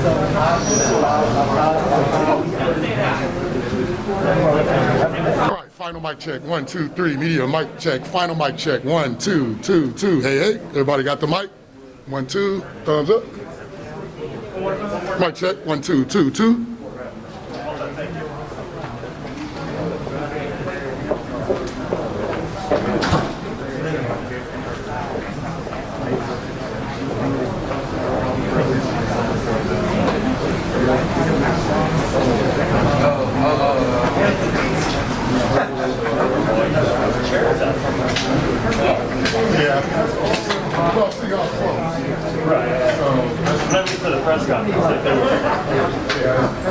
All right, final mic check. 1, 2, 3. Media mic check. Final mic check. 1, 2, 2, 2. Hey, hey. Everybody got the mic? 1, 2. Thumbs up. Mic check. 1, 2, 2, 2. For the press conference, if they were.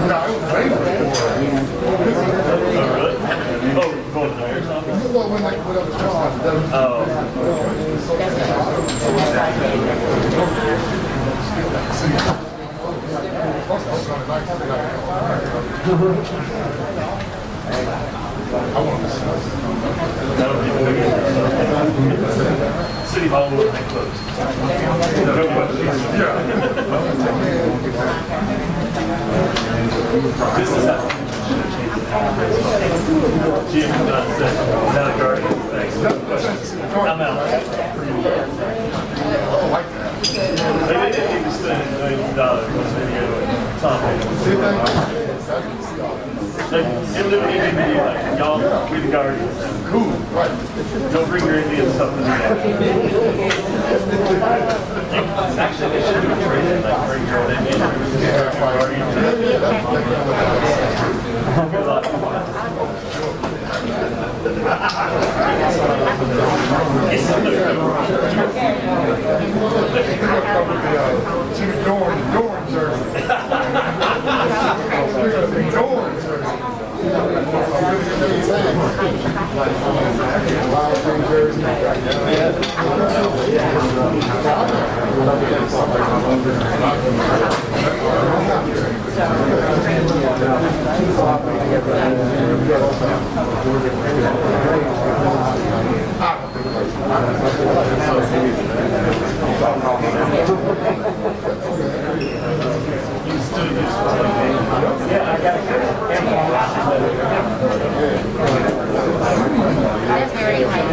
No, it was way before. Oh, really? Oh, going to the mayor's office? Well, when they put up the job, I want to see that would be the biggest. City Hall would be closed. No question. Yeah. This is how Jim Dunn said, now the Guardian, thanks. No questions. I'm out. I like that. They didn't need to spend $1 million on video and Tom Hanks. It literally made me like, y'all, we the Guardians. Cool, right. Don't bring your Indian stuff to the game. Actually, they should do a training, like bring your own Indian. That's very light.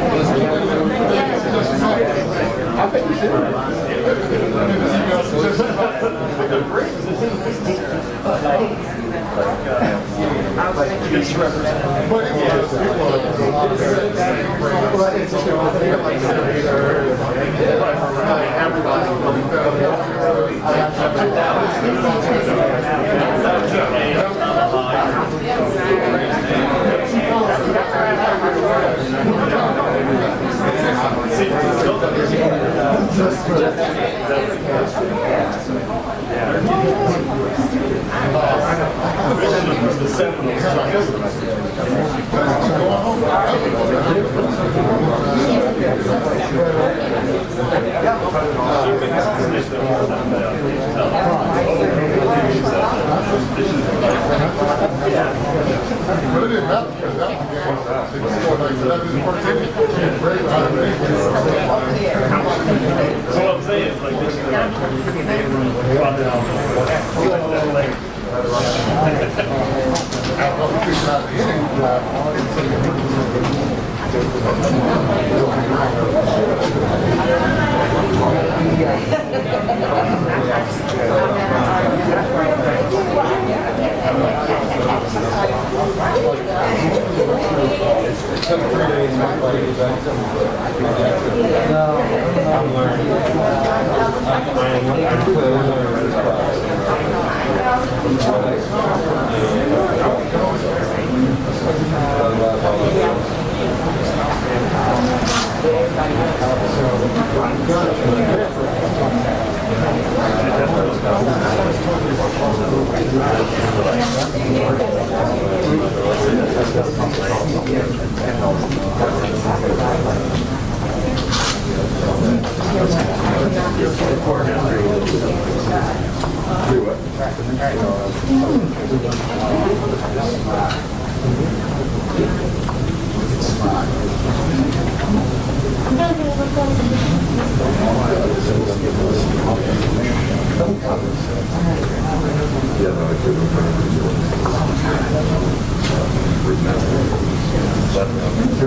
You're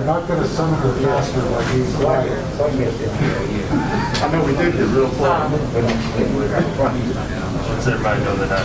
not going to summon her faster like he's quiet. I know we did get real close. Let's everybody know that.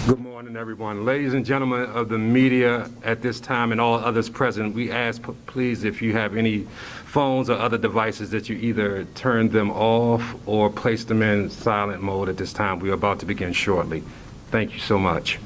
Good morning, everyone. Ladies and gentlemen of the media at this time and all others present, we ask, please, if you have any phones or other devices, that you either turn them off or place them in silent mode at this time. We are about to begin shortly. Thank you so much.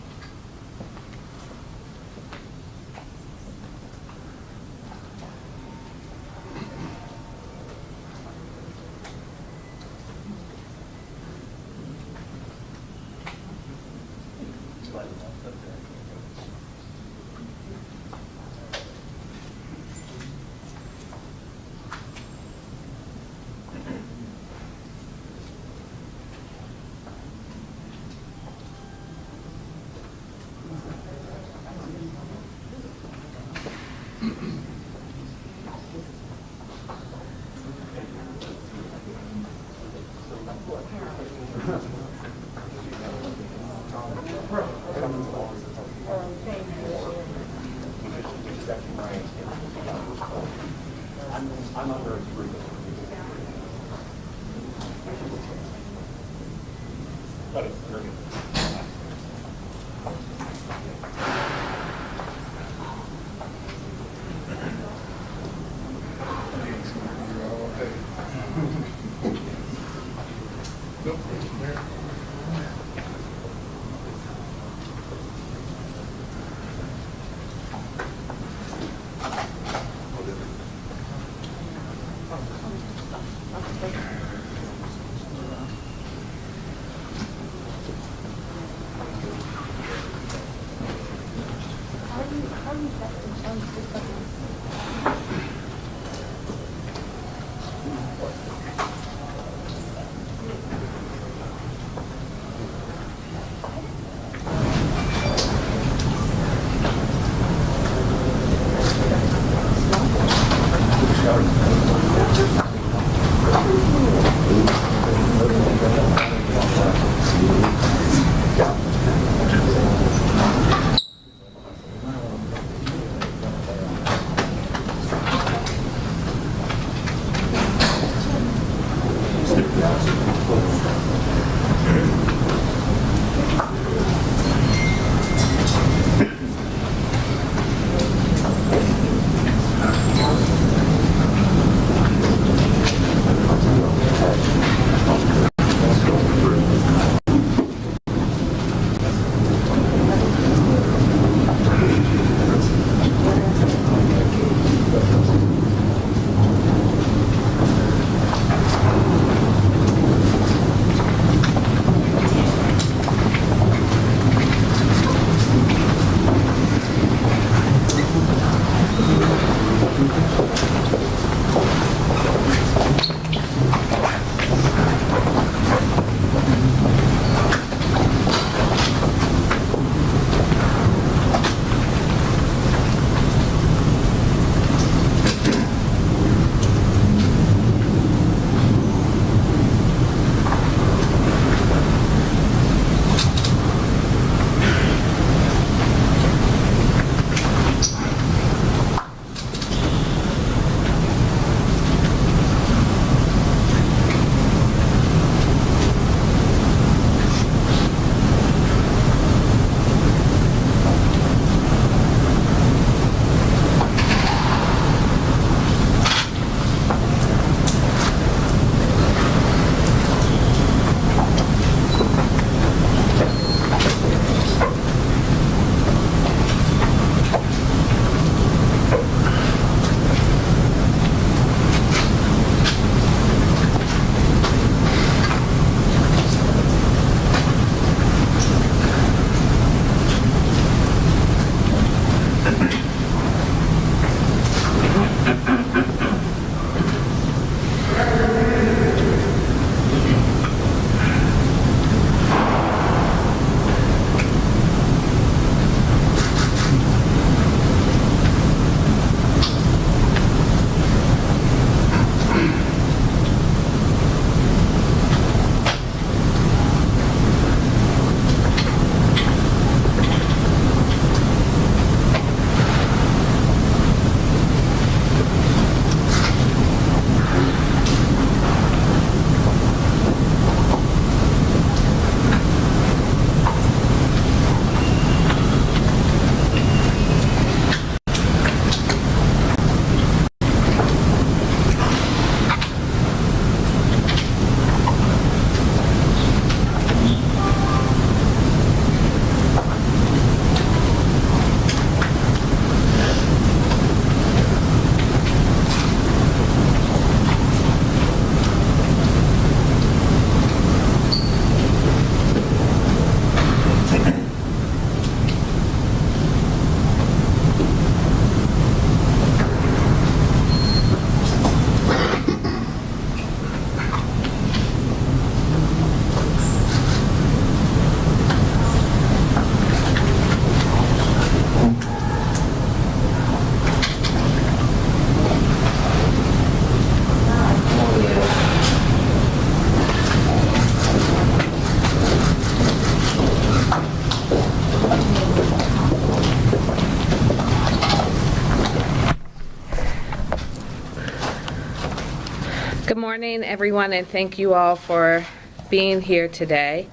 Good morning, everyone, and thank you all for being here today.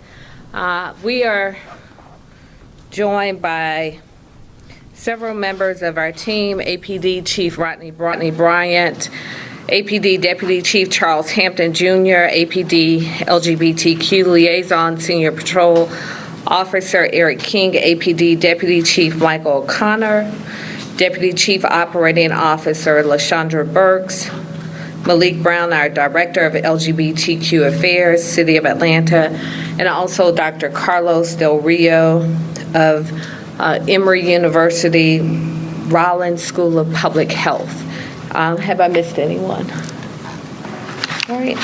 We are joined by several members of our team: APD Chief Rodney Bryant, APD Deputy Chief Charles Hampton Jr., APD LGBTQ Liaison Senior Patrol Officer Eric King, APD Deputy Chief Michael O'Connor, Deputy Chief Operating Officer LaShondra Burks, Malik Brown, our Director of LGBTQ Affairs, City of Atlanta, and also Dr. Carlos Del Rio of Emory University, Rollins School of Public Health. Have I missed anyone? All right.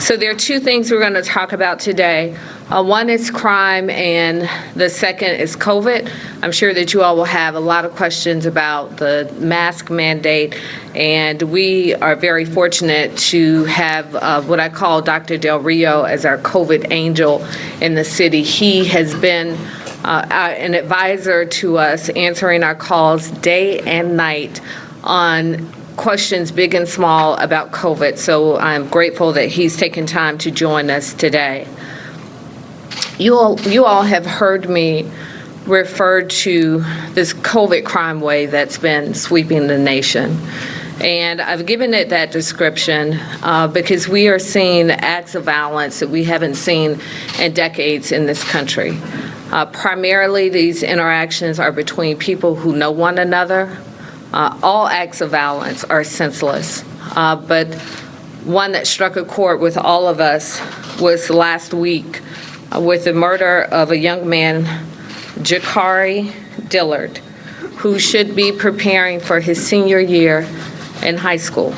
So there are two things we're going to talk about today. One is crime, and the second is COVID. I'm sure that you all will have a lot of questions about the mask mandate, and we are very fortunate to have what I call Dr. Del Rio as our COVID angel in the city. He has been an advisor to us, answering our calls day and night on questions big and small about COVID. So I'm grateful that he's taken time to join us today. You all have heard me refer to this COVID crime wave that's been sweeping the nation. And I've given it that description because we are seeing acts of violence that we haven't seen in decades in this country. Primarily, these interactions are between people who know one another. All acts of violence are senseless, but one that struck a chord with all of us was last week with the murder of a young man, Jakari Dillard, who should be preparing for his senior year in high school.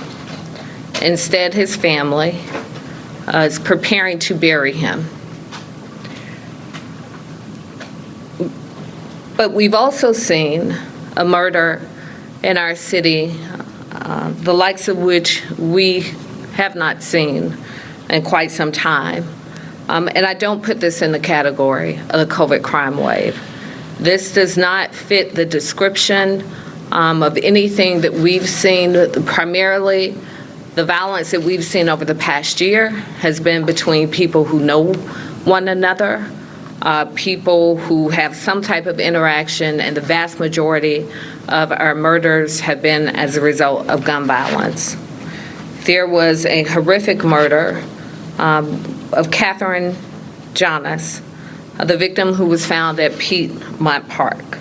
Instead, his family is preparing to bury him. But we've also seen a murder in our city, the likes of which we have not seen in quite some time. And I don't put this in the category of the COVID crime wave. This does not fit the description of anything that we've seen. Primarily, the violence that we've seen over the past year has been between people who know one another, people who have some type of interaction, and the vast majority of our murders have been as a result of gun violence. There was a horrific murder of Catherine Jonas, the victim who was found at Piedmont Park.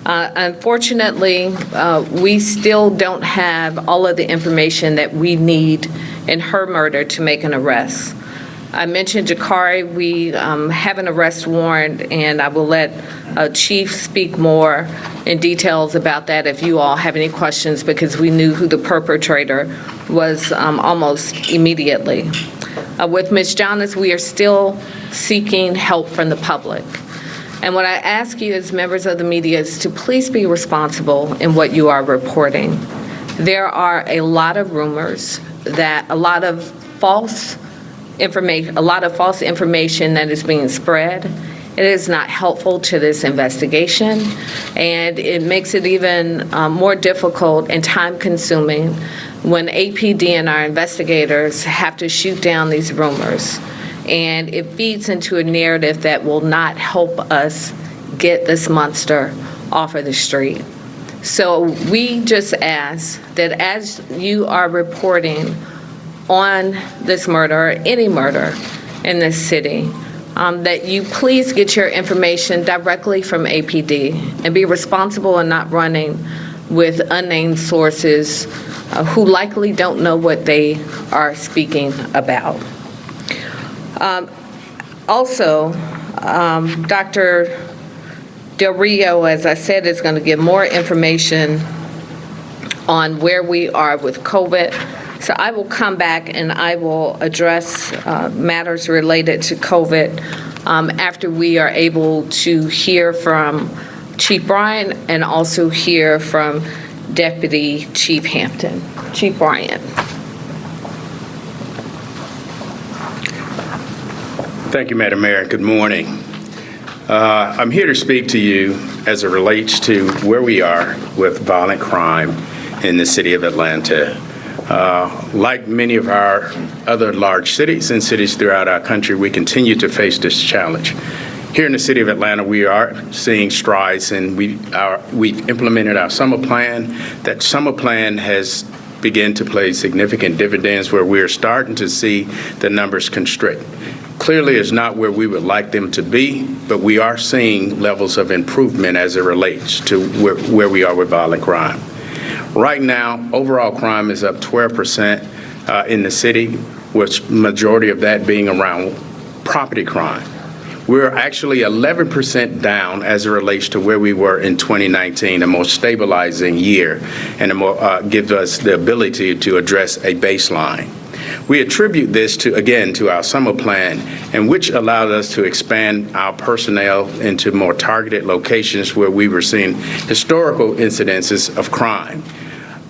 Unfortunately, we still don't have all of the information that we need in her murder to make an arrest. I mentioned Jakari. We have an arrest warrant, and I will let Chief speak more in details about that if you all have any questions, because we knew who the perpetrator was almost immediately. With Ms. Jonas, we are still seeking help from the public. And what I ask you as members of the media is to please be responsible in what you are reporting. There are a lot of rumors, that a lot of false information that is being spread. It is not helpful to this investigation, and it makes it even more difficult and time-consuming when APD and our investigators have to shoot down these rumors. And it feeds into a narrative that will not help us get this monster off of the street. So we just ask that as you are reporting on this murder, or any murder in this city, that you please get your information directly from APD and be responsible in not running with unnamed sources who likely don't know what they are speaking about. Also, Dr. Del Rio, as I said, is going to give more information on where we are with COVID. So I will come back and I will address matters related to COVID after we are able to hear from Chief Bryant and also hear from Deputy Chief Hampton. Chief Bryant. Thank you, Madam Mayor. Good morning. I'm here to speak to you as it relates to where we are with violent crime in the city of Atlanta. Like many of our other large cities and cities throughout our country, we continue to face this challenge. Here in the city of Atlanta, we are seeing strides, and we've implemented our summer plan. That summer plan has begun to play significant dividends where we're starting to see the numbers constrict. Clearly, it's not where we would like them to be, but we are seeing levels of improvement as it relates to where we are with violent crime. Right now, overall crime is up 12% in the city, with majority of that being around property crime. We're actually 11% down as it relates to where we were in 2019, a more stabilizing year, and gives us the ability to address a baseline. We attribute this to our summer plan, and which allowed us to expand our personnel into more targeted locations where we were seeing historical incidences of crime.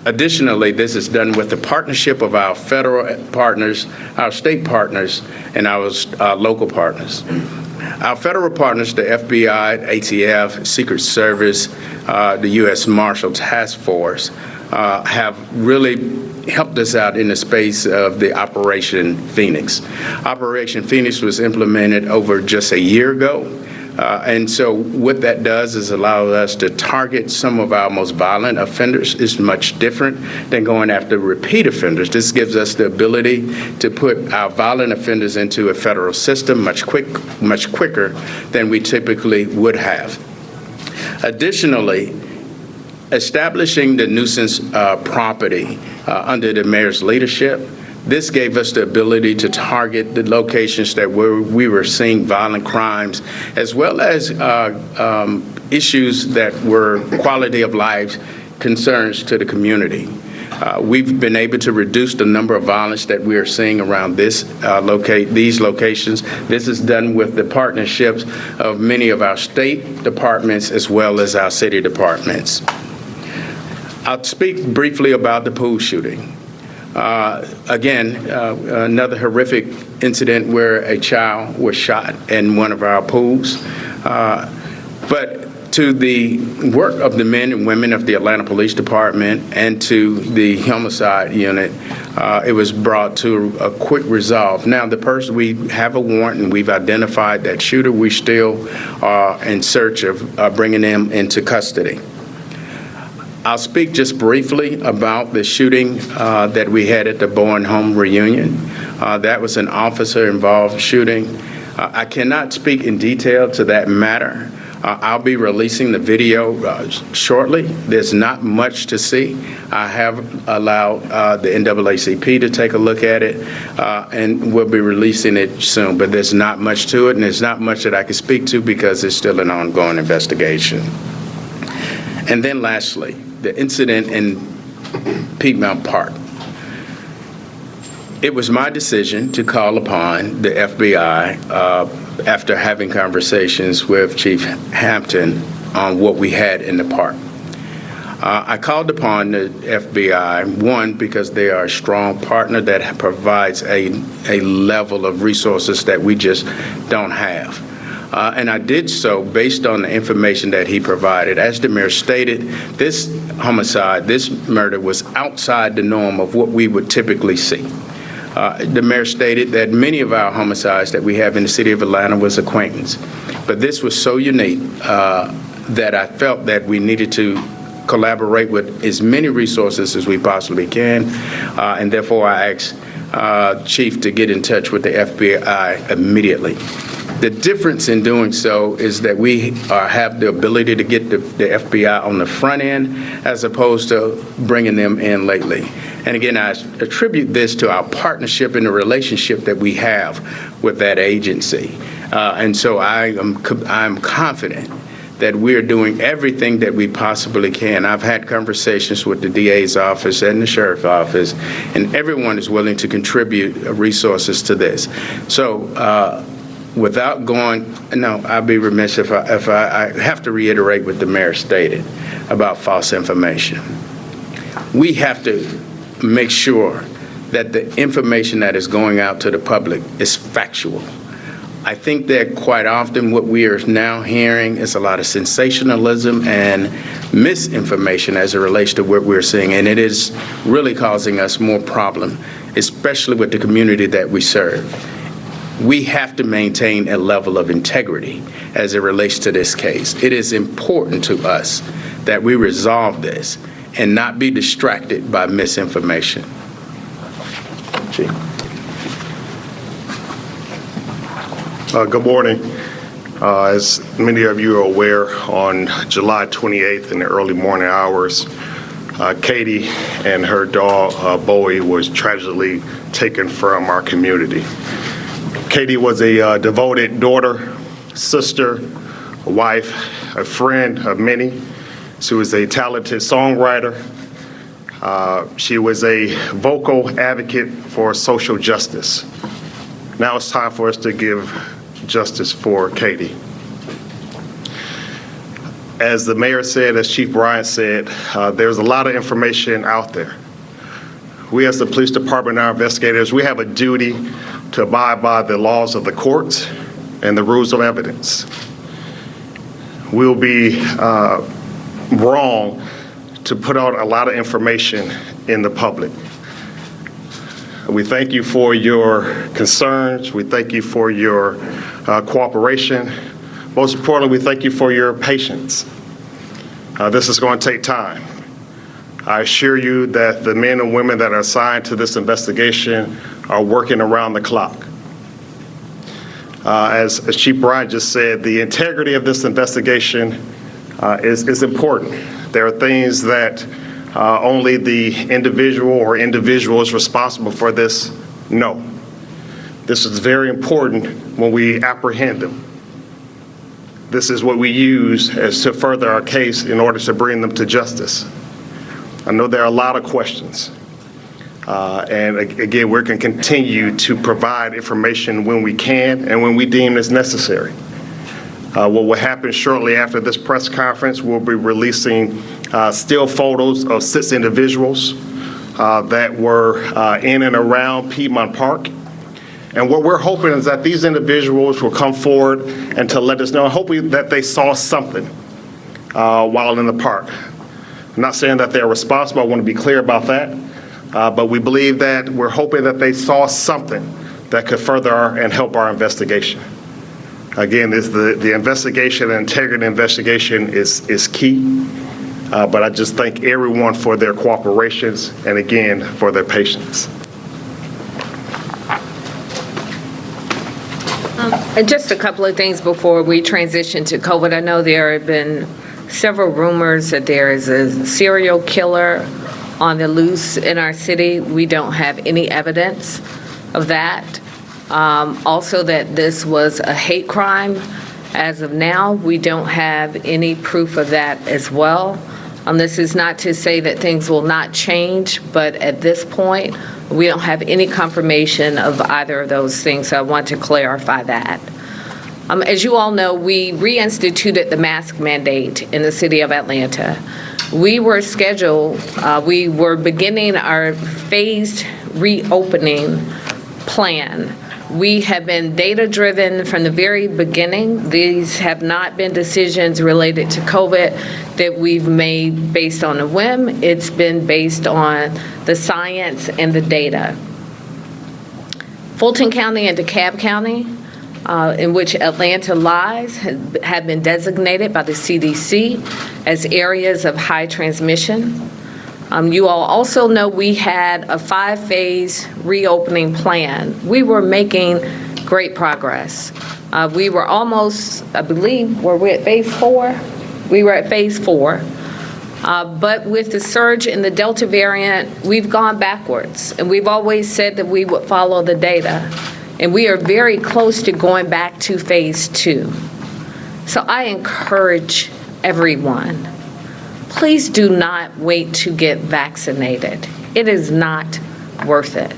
Additionally, this is done with the partnership of our federal partners, our state partners, and our local partners. Our federal partners, the FBI, ATF, Secret Service, the U.S. Marshal Task Force, have really helped us out in the space of the Operation Phoenix. Operation Phoenix was implemented over just a year ago. And so what that does is allow us to target some of our most violent offenders. Is much different than going after repeat offenders. This gives us the ability to put our violent offenders into a federal system much quicker than we typically would have. Additionally, establishing the nuisance property under the mayor's leadership, this gave us the ability to target the locations that we were seeing violent crimes, as well as issues that were quality of life concerns to the community. We've been able to reduce the number of violence that we are seeing around these locations. This is done with the partnerships of many of our state departments as well as our city departments. I'll speak briefly about the pool shooting. Again, another horrific incident where a child was shot in one of our pools. But to the work of the men and women of the Atlanta Police Department and to the homicide unit, it was brought to a quick resolve. Now, the person, we have a warrant and we've identified that shooter. We still are in search of bringing them into custody. I'll speak just briefly about the shooting that we had at the Bowen Home reunion. That was an officer-involved shooting. I cannot speak in detail to that matter. I'll be releasing the video shortly. There's not much to see. I have allowed the NAACP to take a look at it, and we'll be releasing it soon. But there's not much to it, and there's not much that I can speak to because it's still an ongoing investigation. And then lastly, the incident in Piedmont Park. It was my decision to call upon the FBI after having conversations with Chief Hampton on what we had in the park. I called upon the FBI, one, because they are a strong partner that provides a level of resources that we just don't have. And I did so based on the information that he provided. As the mayor stated, this homicide, this murder was outside the norm of what we would typically see. The mayor stated that many of our homicides that we have in the city of Atlanta was acquaintance. But this was so unique that I felt that we needed to collaborate with as many resources as we possibly can. And therefore, I asked Chief to get in touch with the FBI immediately. The difference in doing so is that we have the ability to get the FBI on the front end as opposed to bringing them in lately. And again, I attribute this to our partnership and the relationship that we have with that agency. And so I'm confident that we're doing everything that we possibly can. I've had conversations with the DA's office and the sheriff's office, and everyone is willing to contribute resources to this. So without going, no, I'd be remiss if I have to reiterate what the mayor stated about false information. We have to make sure that the information that is going out to the public is factual. I think that quite often what we are now hearing is a lot of sensationalism and misinformation as it relates to what we're seeing, and it is really causing us more problem, especially with the community that we serve. We have to maintain a level of integrity as it relates to this case. It is important to us that we resolve this and not be distracted by misinformation. Chief. Good morning. As many of you are aware, on July 28th in the early morning hours, Katie and her dog, Bowie, was tragically taken from our community. Katie was a devoted daughter, sister, a wife, a friend of many. She was a talented songwriter. She was a vocal advocate for social justice. Now it's time for us to give justice for Katie. As the mayor said, as Chief Bryant said, there's a lot of information out there. We as the police department and our investigators, we have a duty to abide by the laws of the courts and the rules of evidence. We'll be wrong to put out a lot of information in the public. We thank you for your concerns. We thank you for your cooperation. Most importantly, we thank you for your patience. This is going to take time. I assure you that the men and women that are assigned to this investigation are working around the clock. As Chief Bryant just said, the integrity of this investigation is important. There are things that only the individual or individuals responsible for this know. This is very important when we apprehend them. This is what we use as to further our case in order to bring them to justice. I know there are a lot of questions. And again, we're going to continue to provide information when we can and when we deem it's necessary. What will happen shortly after this press conference, we'll be releasing still photos of 6 individuals that were in and around Piedmont Park. And what we're hoping is that these individuals will come forward and to let us know, hoping that they saw something while in the park. I'm not saying that they're responsible, I want to be clear about that. But we believe that we're hoping that they saw something that could further and help our investigation. Again, the investigation and integrity investigation is key. But I just thank everyone for their cooperations and again, for their patience. And just a couple of things before we transition to COVID. I know there have been several rumors that there is a serial killer on the loose in our city. We don't have any evidence of that. Also that this was a hate crime. As of now, we don't have any proof of that as well. This is not to say that things will not change, but at this point, we don't have any confirmation of either of those things, so I want to clarify that. As you all know, we reinstituted the mask mandate in the city of Atlanta. We were scheduled, we were beginning our phased reopening plan. We have been data-driven from the very beginning. These have not been decisions related to COVID that we've made based on a whim. It's been based on the science and the data. Fulton County and DeKalb County, in which Atlanta lies, have been designated by the CDC as areas of high transmission. You all also know we had a 5-phase reopening plan. We were making great progress. We were almost, I believe, were we at phase 4? We were at phase 4. But with the surge in the Delta variant, we've gone backwards. And we've always said that we would follow the data. And we are very close to going back to phase 2. So I encourage everyone, please do not wait to get vaccinated. It is not worth it.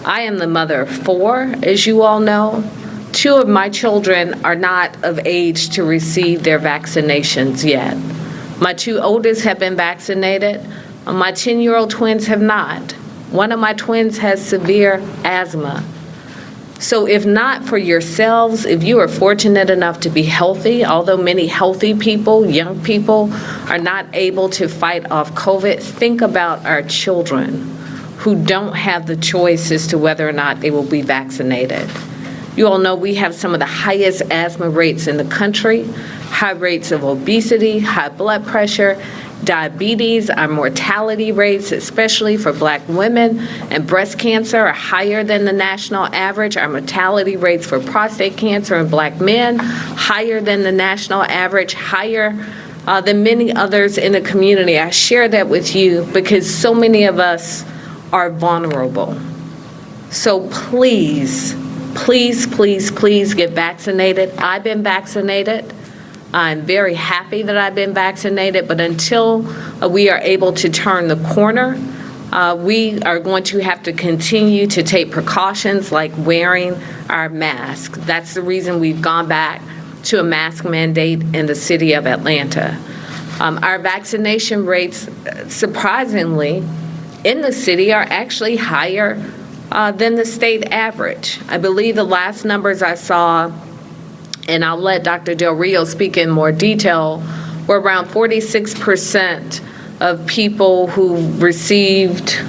I am the mother of 4, as you all know. 2 of my children are not of age to receive their vaccinations yet. My 2 oldest have been vaccinated. My 10-year-old twins have not. One of my twins has severe asthma. So if not for yourselves, if you are fortunate enough to be healthy, although many healthy people, young people, are not able to fight off COVID, think about our children who don't have the choice as to whether or not they will be vaccinated. You all know we have some of the highest asthma rates in the country, high rates of obesity, high blood pressure, diabetes. Our mortality rates, especially for Black women, and breast cancer are higher than the national average. Our mortality rates for prostate cancer in Black men, higher than the national average, higher than many others in the community. I share that with you because so many of us are vulnerable. So please, please, please, please get vaccinated. I've been vaccinated. I'm very happy that I've been vaccinated, but until we are able to turn the corner, we are going to have to continue to take precautions like wearing our mask. That's the reason we've gone back to a mask mandate in the city of Atlanta. Our vaccination rates, surprisingly, in the city are actually higher than the state average. I believe the last numbers I saw, and I'll let Dr. Del Rio speak in more detail, were around 46% of people who received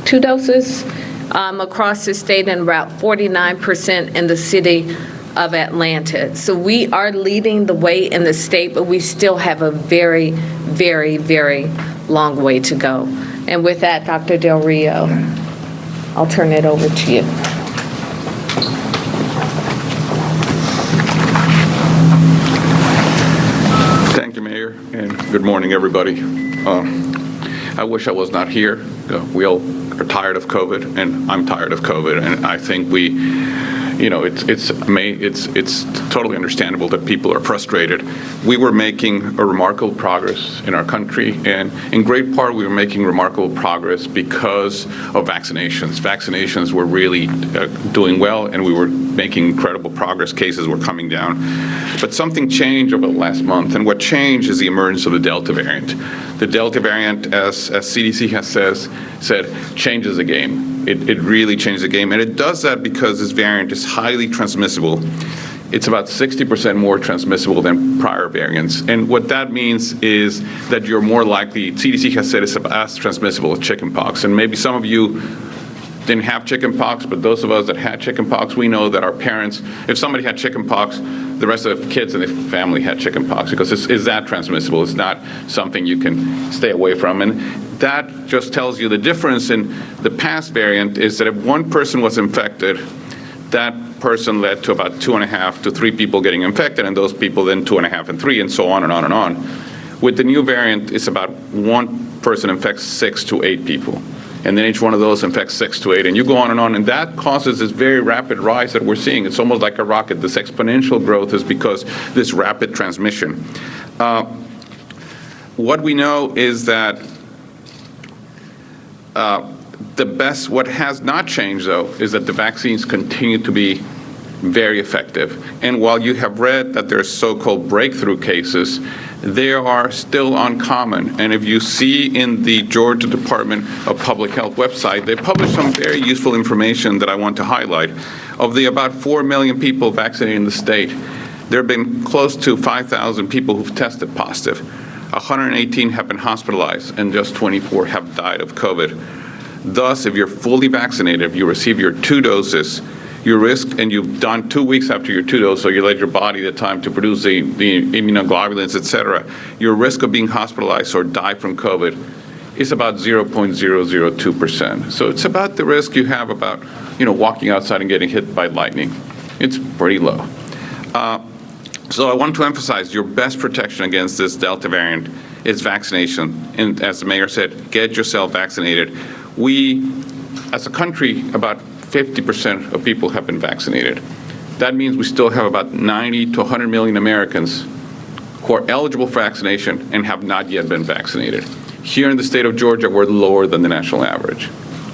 2 doses across the state and about 49% in the city of Atlanta. So we are leading the way in the state, but we still have a very, very, very long way to go. And with that, Dr. Del Rio, I'll turn it over to you. Thank you, Mayor, and good morning, everybody. I wish I was not here. We all are tired of COVID, and I'm tired of COVID, and I think it's totally understandable that people are frustrated. We were making a remarkable progress in our country, and in great part we were making remarkable progress because of vaccinations. Vaccinations were really doing well, and we were making incredible progress. Cases were coming down. But something changed over the last month, and what changed is the emergence of the Delta variant. The Delta variant, as CDC has said, changes the game. It really changes the game, and it does that because this variant is highly transmissible. It's about 60% more transmissible than prior variants, and what that means is that you're more likely, CDC has said it's as transmissible as chickenpox, and maybe some of you didn't have chickenpox, but those of us that had chickenpox, we know that our parents, if somebody had chickenpox, the rest of the kids in the family had chickenpox because it's that transmissible. It's not something you can stay away from. And that just tells you the difference in the past variant is that if one person was infected, that person led to about 2.5 to 3 people getting infected, and those people then 2.5 and 3, and so on and on and on. With the new variant, it's about one person infects 6 to 8 people. And then each one of those infects 6 to 8, and you go on, and that causes this very rapid rise that we're seeing. It's almost like a rocket. This exponential growth is because this rapid transmission. What we know is that what has not changed, though, is that the vaccines continue to be very effective. And while you have read that there's so-called breakthrough cases, they are still uncommon. And if you see in the Georgia Department of Public Health website, they publish some very useful information that I want to highlight. Of the about 4 million people vaccinated in the state, there have been close to 5,000 people who've tested positive. 118 have been hospitalized, and just 24 have died of COVID. Thus, if you're fully vaccinated, if you receive your 2 doses, your risk, and you've done 2 weeks after your 2 doses, so you let your body the time to produce the immunoglobulins, et cetera, your risk of being hospitalized or die from COVID is about 0.002%. So it's about the risk you have about, walking outside and getting hit by lightning. It's pretty low. So I want to emphasize your best protection against this Delta variant is vaccination. And as the mayor said, get yourself vaccinated. We, as a country, about 50% of people have been vaccinated. That means we still have about 90 to 100 million Americans who are eligible for vaccination and have not yet been vaccinated. Here in the state of Georgia, we're lower than the national average.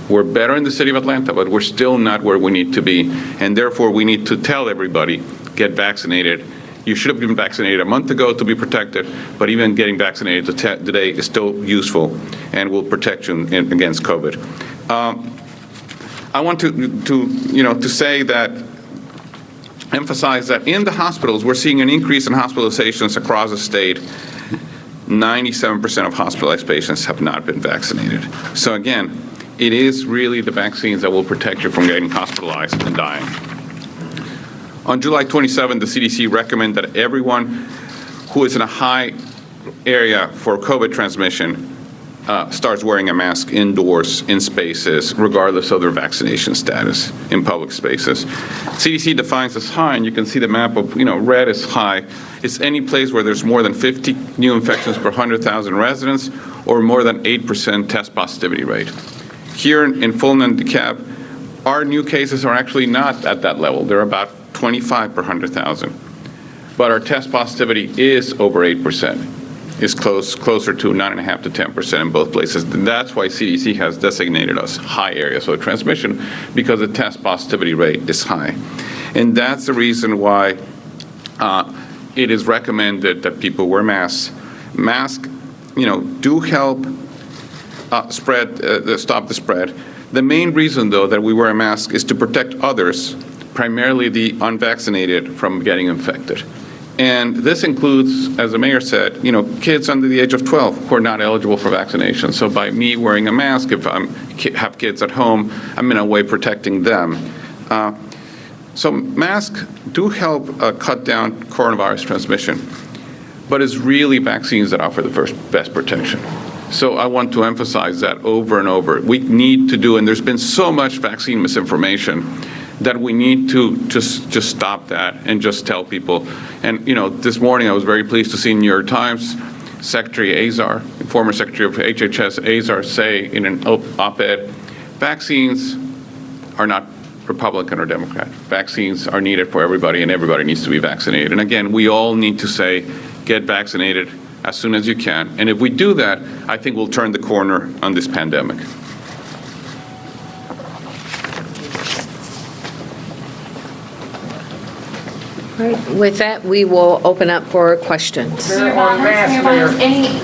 We're better in the city of Atlanta, but we're still not where we need to be. And therefore, we need to tell everybody, get vaccinated. You should have been vaccinated a month ago to be protected, but even getting vaccinated today is still useful and will protect you against COVID. I want to say that emphasize that in the hospitals, we're seeing an increase in hospitalizations across the state. 97% of hospitalized patients have not been vaccinated. So again, it is really the vaccines that will protect you from getting hospitalized and dying. On July 27, the CDC recommended that everyone who is in a high area for COVID transmission starts wearing a mask indoors in spaces, regardless of their vaccination status in public spaces. CDC defines as high, and you can see the map of, red is high. It's any place where there's more than 50 new infections per 100,000 residents or more than 8% test positivity rate. Here in Fulton and DeKalb, our new cases are actually not at that level. They're about 25 per 100,000. But our test positivity is over 8%. Is closer to 9.5% to 10% in both places. And that's why CDC has designated us high areas of transmission, because the test positivity rate is high. And that's the reason why it is recommended that people wear masks. Masks, do help stop the spread. The main reason, though, that we wear a mask is to protect others, primarily the unvaccinated, from getting infected. And this includes, as the mayor said, kids under the age of 12 who are not eligible for vaccination. So by me wearing a mask, if I have kids at home, I'm in a way protecting them. So masks do help cut down coronavirus transmission, but it's really vaccines that offer the best protection. So I want to emphasize that over and over. We need to do, and there's been so much vaccine misinformation, that we need to just stop that and just tell people. And this morning I was very pleased to see in New York Times, Secretary Azar, former Secretary of HHS Azar, say in an op-ed, vaccines are not Republican or Democrat. Vaccines are needed for everybody, and everybody needs to be vaccinated. And again, we all need to say, get vaccinated as soon as you can. And if we do that, I think we'll turn the corner on this pandemic. Right. With that, we will open up for questions. Mayor Barnes,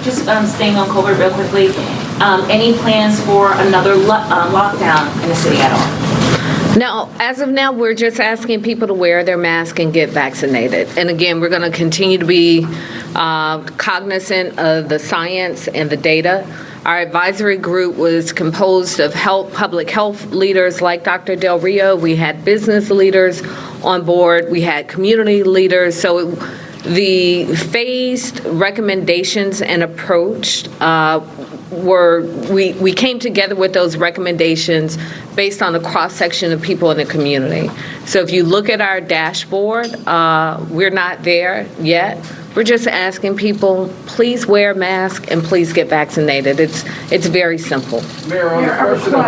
just staying on COVID real quickly, any plans for another lockdown in the city at all? Now, as of now, we're just asking people to wear their mask and get vaccinated. And again, we're going to continue to be cognizant of the science and the data. Our advisory group was composed of public health leaders like Dr. Del Rio. We had business leaders on board. We had community leaders. So the phased recommendations and approach we came together with those recommendations based on a cross-section of people in the community. So if you look at our dashboard, we're not there yet. We're just asking people, please wear a mask and please get vaccinated. It's very simple. Mayor, on the question of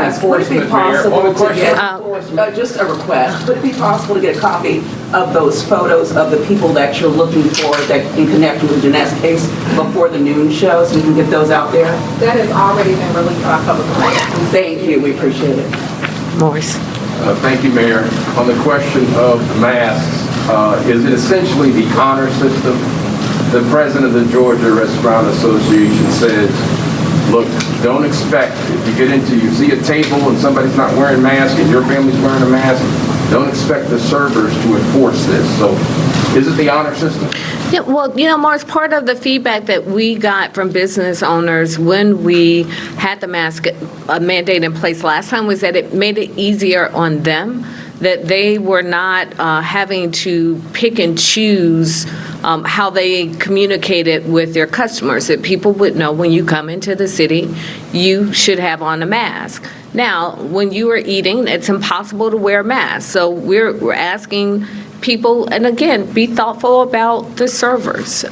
enforcement, just a request, would it be possible to get a copy of those photos of the people that you're looking for that in connection with Jeanette's case before the noon show, so we can get those out there? That has already been released by public record. Thank you, we appreciate it. Morris. Thank you, Mayor. On the question of masks, is it essentially the honor system? The president of the Georgia Restaurant Association says, look, don't expect, if you see a table and somebody's not wearing a mask and your family's wearing a mask, don't expect the servers to enforce this. So is it the honor system? Yeah, well, Morris, part of the feedback that we got from business owners when we had the mask mandate in place last time was that it made it easier on them, that they were not having to pick and choose how they communicated with their customers, that people would know when you come into the city, you should have on a mask. Now, when you are eating, it's impossible to wear a mask. So we're asking people, and again, be thoughtful about the servers.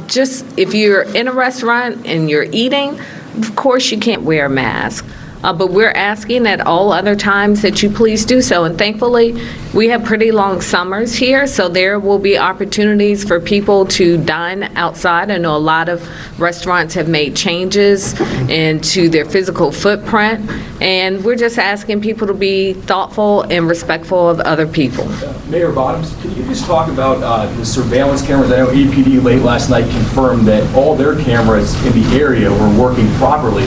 Just if you're in a restaurant and you're eating, of course you can't wear a mask. But we're asking at all other times that you please do so. And thankfully, we have pretty long summers here, so there will be opportunities for people to dine outside. I know a lot of restaurants have made changes into their physical footprint, and we're just asking people to be thoughtful and respectful of other people. Mayor Bottoms, can you just talk about the surveillance cameras? I know EPD late last night confirmed that all their cameras in the area were working properly.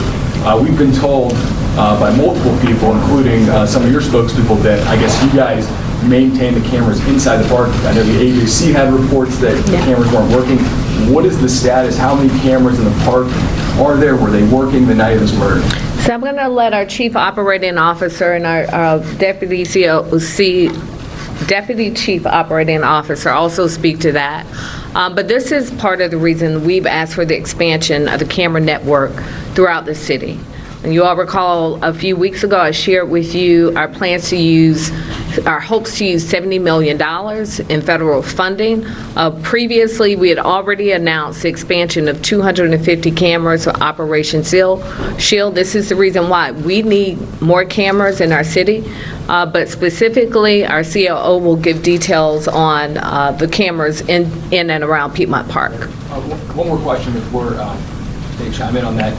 We've been told by multiple people, including some of your spokespeople, that I guess you guys maintain the cameras inside the park? I know the AJC had reports that the cameras weren't working. What is the status? How many cameras in the park are there? Were they working the night of this murder? So I'm going to let our Chief Operating Officer and our Deputy Chief Operating Officer also speak to that. But this is part of the reason we've asked for the expansion of the camera network throughout the city. And you all recall a few weeks ago, I shared with you our hopes to use $70 million in federal funding. Previously, we had already announced the expansion of 250 cameras for Operation Shield. This is the reason why we need more cameras in our city, but specifically, our COO will give details on the cameras in and around Piedmont Park. One more question before they chime in on that.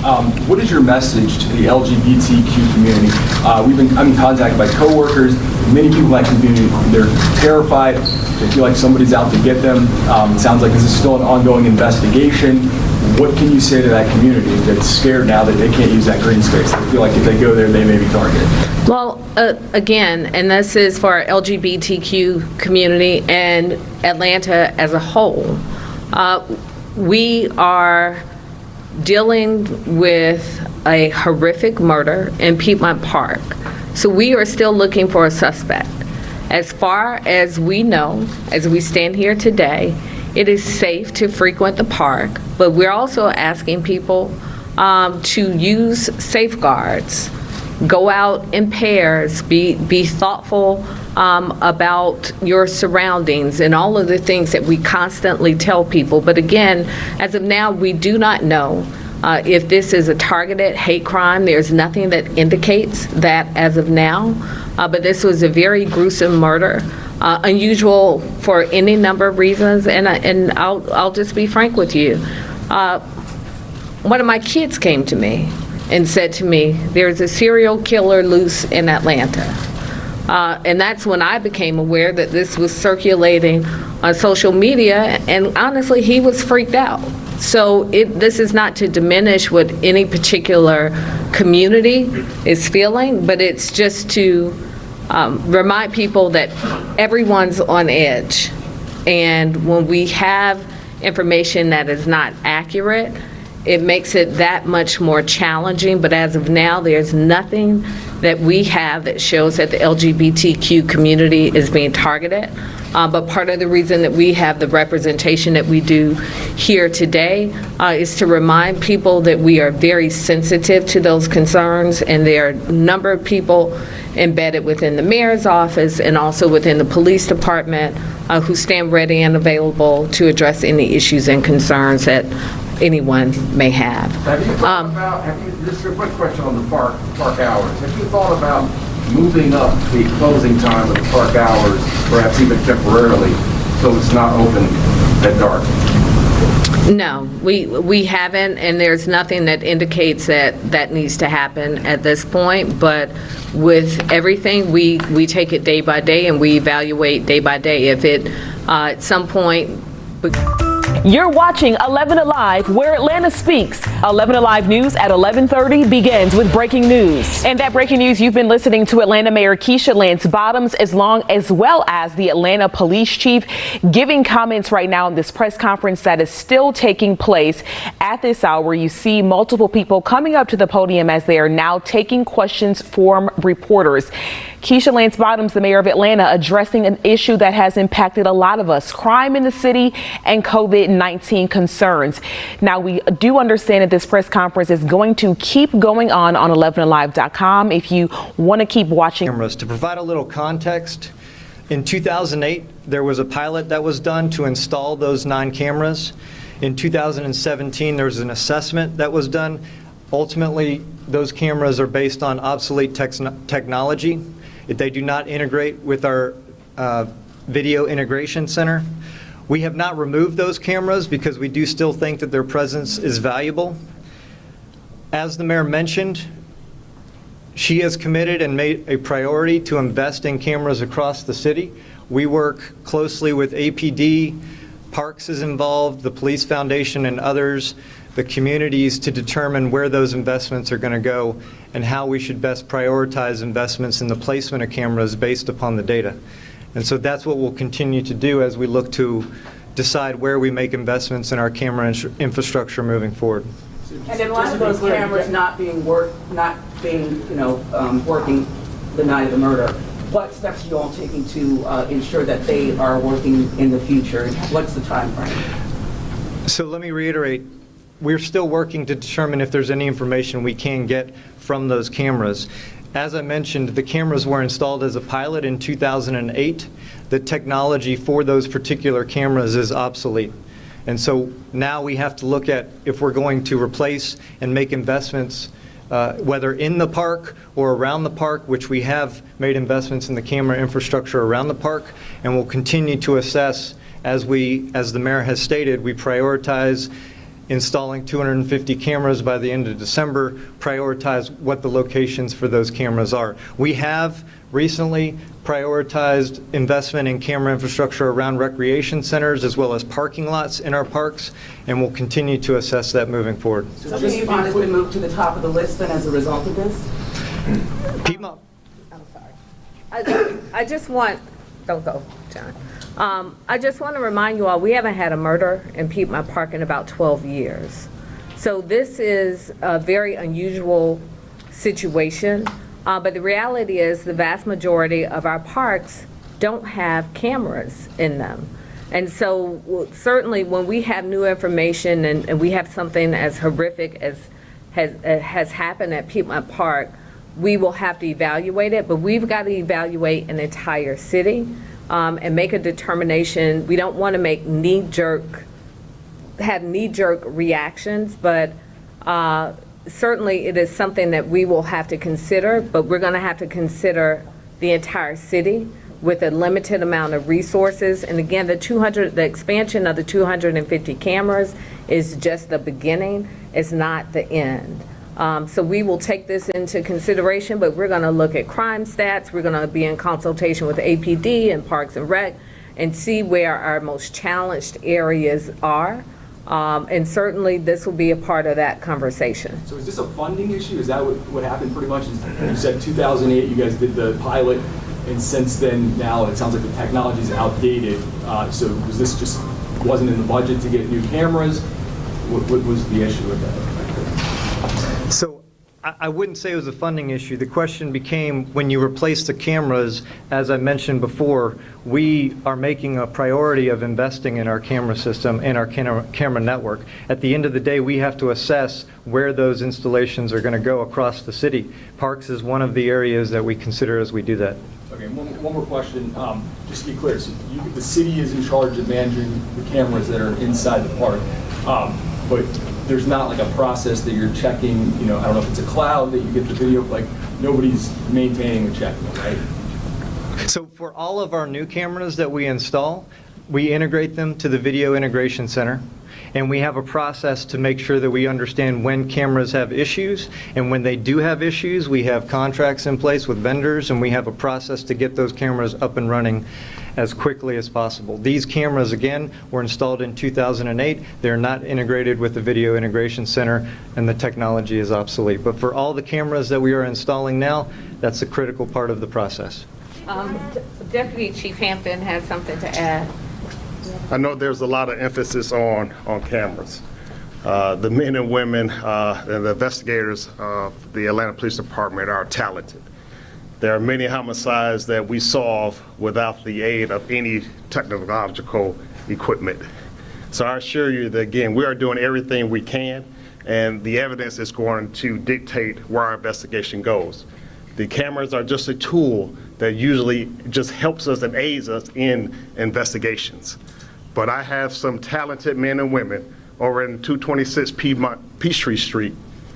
What is your message to the LGBTQ community? I'm in contact by coworkers, many people in that community. They're terrified. They feel like somebody's out to get them. It sounds like this is still an ongoing investigation. What can you say to that community that's scared now that they can't use that green space? They feel like if they go there, they may be targeted. Well, again, and this is for our LGBTQ community and Atlanta as a whole, we are dealing with a horrific murder in Piedmont Park. So we are still looking for a suspect. As far as we know, as we stand here today, it is safe to frequent the park, but we're also asking people to use safeguards, go out in pairs, be thoughtful about your surroundings and all of the things that we constantly tell people. But again, as of now, we do not know if this is a targeted hate crime. There's nothing that indicates that as of now. But this was a very gruesome murder, unusual for any number of reasons. And I'll just be frank with you. One of my kids came to me and said to me, "There's a serial killer loose in Atlanta." And that's when I became aware that this was circulating on social media, and honestly, he was freaked out. So this is not to diminish what any particular community is feeling, but it's just to remind people that everyone's on edge. And when we have information that is not accurate, it makes it that much more challenging. But as of now, there's nothing that we have that shows that the LGBTQ community is being targeted. But part of the reason that we have the representation that we do here today is to remind people that we are very sensitive to those concerns, and there are a number of people embedded within the mayor's office and also within the police department who stand ready and available to address any issues and concerns that anyone may have. Have you thought about, this is a quick question on the park hours. Have you thought about moving up the closing time of the park hours, perhaps even temporarily, so it's not open at dark? No, we haven't, and there's nothing that indicates that needs to happen at this point. But with everything, we take it day by day, and we evaluate day by day. If it, at some point... You're watching 11Alive, where Atlanta speaks. 11Alive News at 11:30 begins with breaking news. And that breaking news, you've been listening to Atlanta Mayor Keisha Lance Bottoms, as well as the Atlanta Police Chief, giving comments right now in this press conference that is still taking place at this hour. You see multiple people coming up to the podium as they are now taking questions from reporters. Keisha Lance Bottoms, the mayor of Atlanta, addressing an issue that has impacted a lot of us, crime in the city and COVID-19 concerns. Now, we do understand that this press conference is going to keep going on 11alive.com if you want to keep watching. To provide a little context, in 2008, there was a pilot that was done to install those 9 cameras. In 2017, there was an assessment that was done. Ultimately, those cameras are based on obsolete technology. They do not integrate with our video integration center. We have not removed those cameras because we do still think that their presence is valuable. As the mayor mentioned, she has committed and made a priority to invest in cameras across the city. We work closely with APD, Parks is involved, the Police Foundation and others, the communities, to determine where those investments are going to go and how we should best prioritize investments in the placement of cameras based upon the data. And so that's what we'll continue to do as we look to decide where we make investments in our camera infrastructure moving forward. And in light of those cameras not being, working the night of the murder, what steps are you all taking to ensure that they are working in the future? What's the time frame? So let me reiterate, we're still working to determine if there's any information we can get from those cameras. As I mentioned, the cameras were installed as a pilot in 2008. The technology for those particular cameras is obsolete. And so now we have to look at if we're going to replace and make investments, whether in the park or around the park, which we have made investments in the camera infrastructure around the park, and we'll continue to assess as the mayor has stated, we prioritize installing 250 cameras by the end of December, prioritize what the locations for those cameras are. We have recently prioritized investment in camera infrastructure around recreation centers as well as parking lots in our parks, and we'll continue to assess that moving forward. So Piedmont has been moved to the top of the list then as a result of this? Piedmont. I'm sorry. I just want, don't go, John. I just want to remind you all, we haven't had a murder in Piedmont Park in about 12 years. So this is a very unusual situation, but the reality is the vast majority of our parks don't have cameras in them. And so certainly when we have new information and we have something as horrific as has happened at Piedmont Park, we will have to evaluate it, but we've got to evaluate an entire city. And make a determination. We don't want to make knee-jerk reactions, but certainly it is something that we will have to consider, but we're going to have to consider the entire city with a limited amount of resources. And again, the expansion of the 250 cameras is just the beginning, it's not the end. So we will take this into consideration, but we're going to look at crime stats. We're going to be in consultation with APD and Parks and Rec and see where our most challenged areas are. And certainly this will be a part of that conversation. So is this a funding issue? Is that what happened pretty much? You said 2008 you guys did the pilot, and since then now it sounds like the technology is outdated. So was this just wasn't in the budget to get new cameras? What was the issue with that? So I wouldn't say it was a funding issue. The question became when you replace the cameras, as I mentioned before, we are making a priority of investing in our camera system and our camera network. At the end of the day, we have to assess where those installations are going to go across the city. Parks is one of the areas that we consider as we do that. Okay, one more question. Just to be clear, so the city is in charge of managing the cameras that are inside the park, but there's not like a process that you're checking, I don't know if it's a cloud that you get the video, like nobody's maintaining or checking, right? So for all of our new cameras that we install, we integrate them to the Video Integration Center, and we have a process to make sure that we understand when cameras have issues, and when they do have issues, we have contracts in place with vendors, and we have a process to get those cameras up and running as quickly as possible. These cameras, again, were installed in 2008. They're not integrated with the Video Integration Center, and the technology is obsolete. But for all the cameras that we are installing now, that's a critical part of the process. Deputy Chief Hampton has something to add. I know there's a lot of emphasis on cameras. The men and women and the investigators of the Atlanta Police Department are talented. There are many homicides that we solve without the aid of any technological equipment. So I assure you that, again, we are doing everything we can, and the evidence is going to dictate where our investigation goes. The cameras are just a tool that usually just helps us and aids us in investigations. But I have some talented men and women over in 226 Peachtree Street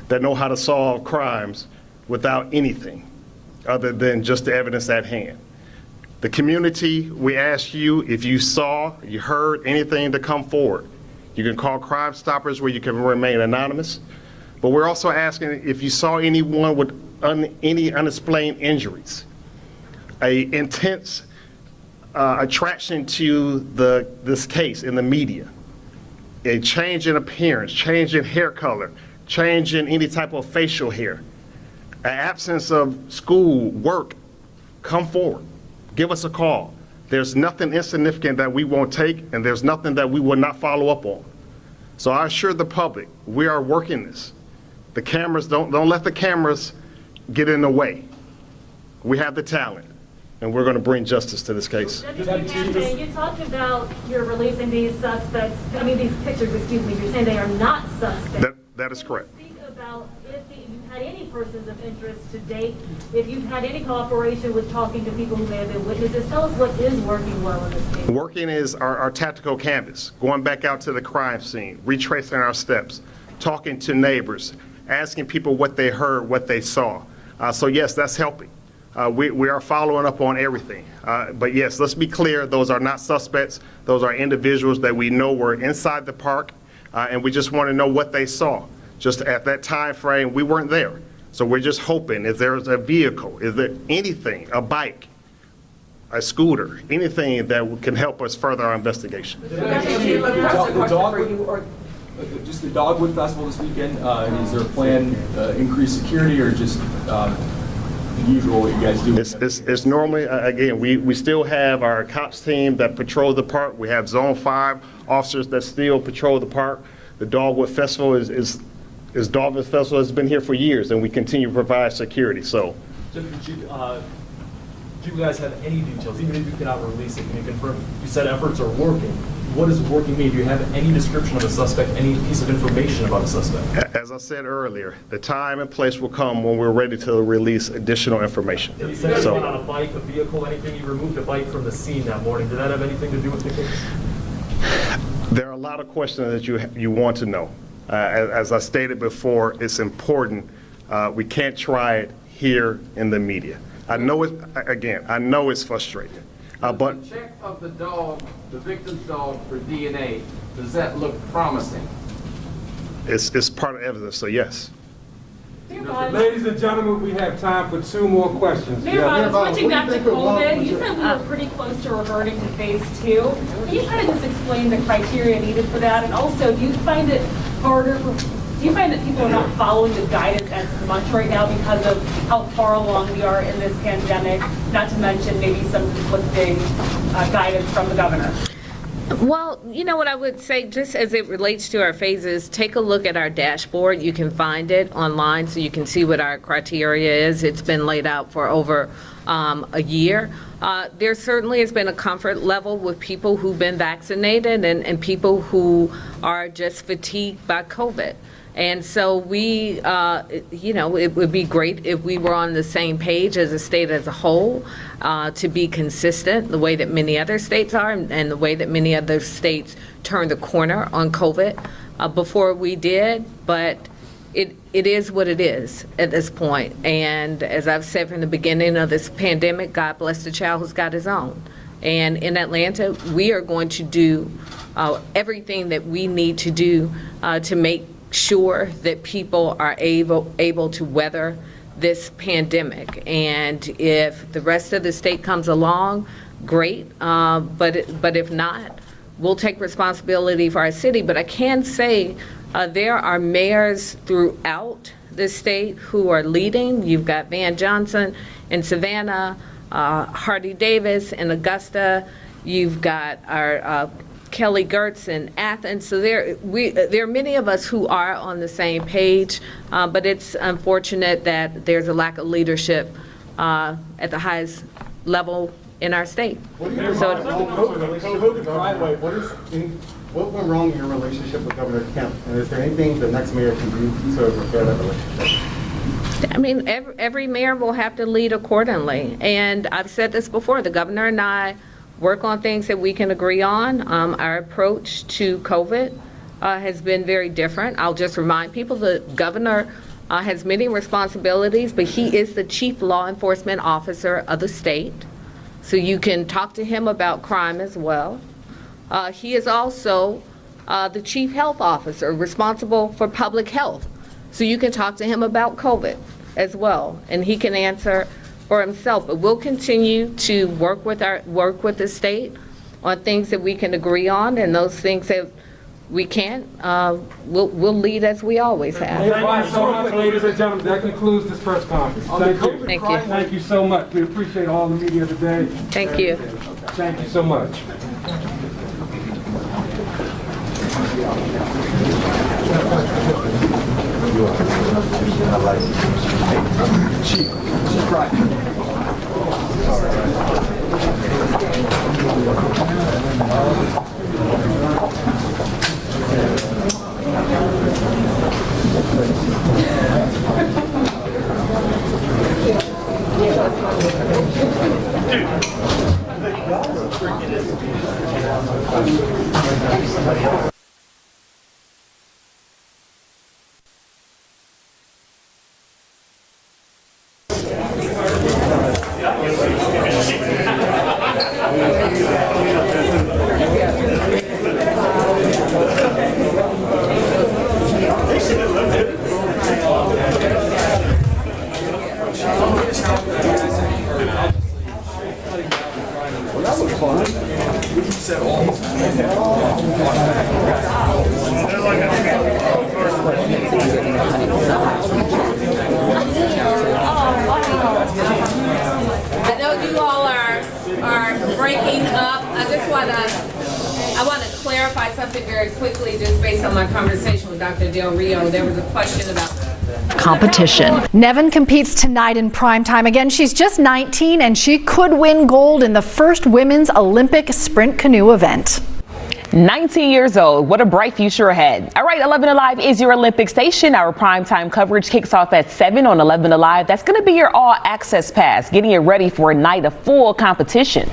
that know how to solve crimes without anything other than just the evidence at hand. The community, we ask you, if you saw, you heard anything, to come forward. You can call Crime Stoppers where you can remain anonymous. But we're also asking if you saw anyone with any unexplained injuries, a intense attraction to this case in the media, a change in appearance, change in hair color, change in any type of facial hair, an absence of school, work, come forward. Give us a call. There's nothing insignificant that we won't take, and there's nothing that we will not follow up on. So I assure the public, we are working this. The cameras, don't let the cameras get in the way. We have the talent, and we're going to bring justice to this case. You talked about you're releasing these suspects, these pictures, excuse me, you're saying they are not suspects. That is correct. Speak about if you've had any persons of interest to date, if you've had any cooperation with talking to people who may have been witnesses. Tell us what is working well in this case. Working is our tactical canvas, going back out to the crime scene, retracing our steps, talking to neighbors, asking people what they heard, what they saw. So yes, that's helping. We are following up on everything. But yes, let's be clear, those are not suspects. Those are individuals that we know were inside the park, and we just want to know what they saw. Just at that time frame, we weren't there. So we're just hoping, if there's a vehicle, is there anything, a bike, a scooter, anything that can help us further our investigation. Just the Dogwood Festival this weekend, is there a plan, increased security, or just the usual what you guys do? It's normally, again, we still have our cops team that patrol the park. We have Zone 5 officers that still patrol the park. The Dogwood Festival is Dogwood Festival has been here for years, and we continue to provide security. So, Do you guys have any details, even if you cannot release it, can you confirm? You said efforts are working. What does working mean? Do you have any description of a suspect, any piece of information about a suspect? as I said earlier, the time and place will come when we're ready to release additional information. You said you went on a bike, a vehicle, anything. You removed a bike from the scene that morning. Did that have anything to do with the case? There are a lot of questions that you want to know. As I stated before, it's important. We can't try it here in the media. I know it's frustrating. But the check of the dog, the victim's dog, for DNA, does that look promising? it's part of evidence, so yes. Ladies and gentlemen, we have time for 2 more questions. Mayor Bond, switching back to COVID, you said we were pretty close to reverting to phase 2. Can you kind of just explain the criteria needed for that? And also, do you find it harder do you find that people are not following the guidance as much right now because of how far along we are in this pandemic, not to mention maybe some conflicting guidance from the governor? Well, you know what I would say, just as it relates to our phases, take a look at our dashboard. You can find it online so you can see what our criteria is. It's been laid out for over a year. There certainly has been a comfort level with people who've been vaccinated and people who are just fatigued by COVID. And so we, it would be great if we were on the same page as a state as a whole to be consistent the way that many other states are and the way that many other states turned the corner on COVID before we did. But it is what it is at this point. And as I've said from the beginning of this pandemic, God bless the child who's got his own. And in Atlanta, we are going to do everything that we need to do to make sure that people are able to weather this pandemic. And if the rest of the state comes along, great. But if not, we'll take responsibility for our city. But I can say there are mayors throughout the state who are leading. You've got Van Johnson in Savannah, Hardy Davis in Augusta. You've got our Kelly Gertz in Athens. So there are many of us who are on the same page, but it's unfortunate that there's a lack of leadership at the highest level in our state. What went wrong in your relationship with Governor Kemp? And is there anything the next mayor can do to repair that relationship? I mean, every mayor will have to lead accordingly. And I've said this before, the governor and I work on things that we can agree on. Our approach to COVID has been very different. I'll just remind people the governor has many responsibilities, but he is the chief law enforcement officer of the state. So you can talk to him about crime as well. He is also the chief health officer responsible for public health. So you can talk to him about COVID as well, and he can answer for himself. But we'll continue to work with the state on things that we can agree on, and those things that we can't, we'll lead as we always have. Thank you so much, ladies and gentlemen. That concludes this press conference. Thank you. Thank you. Thank you so much. We appreciate all the media today. Thank you. Thank you so much. I know you all are breaking up. I want to clarify something very quickly, just based on my conversation with Dr. Del Rio. There was a question about competition. Nevin competes tonight in primetime. Again, she's just 19 and she could win gold in the first women's Olympic sprint canoe event. 19 years old. What a bright future ahead. All right, 11Alive is your Olympic station. Our primetime coverage kicks off at 7 on 11Alive. That's going to be your all-access pass, getting you ready for a night of full competition.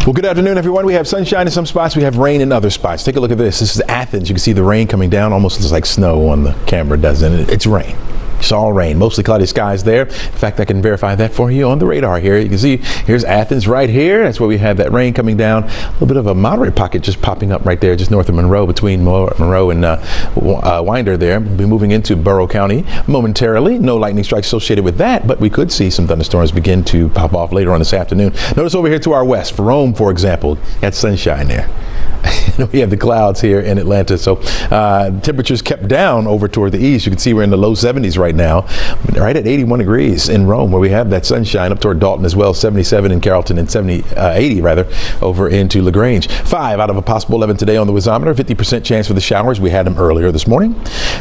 Well, good afternoon, everyone. We have sunshine in some spots. We have rain in other spots. Take a look at this. This is Athens. You can see the rain coming down. Almost looks like snow on the camera, doesn't it? It's rain. It's all rain. Mostly cloudy skies there. In fact, I can verify that for you on the radar here. You can see here's Athens right here. That's where we have that rain coming down. A little bit of a moderate pocket just popping up right there, just north of Monroe, between Monroe and Winder there. We'll be moving into Borough County momentarily. No lightning strikes associated with that, but we could see some thunderstorms begin to pop off later on this afternoon. Notice over here to our west, for Rome, for example, got sunshine there. We have the clouds here in Atlanta, so temperatures kept down over toward the east. You can see we're in the low 70s right now, right at 81 degrees in Rome, where we have that sunshine, up toward Dalton as well, 77 in Carrollton, and 80 over into LaGrange. 5 out of a possible 11 today on the Wizometer. 50% chance for the showers. We had them earlier this morning.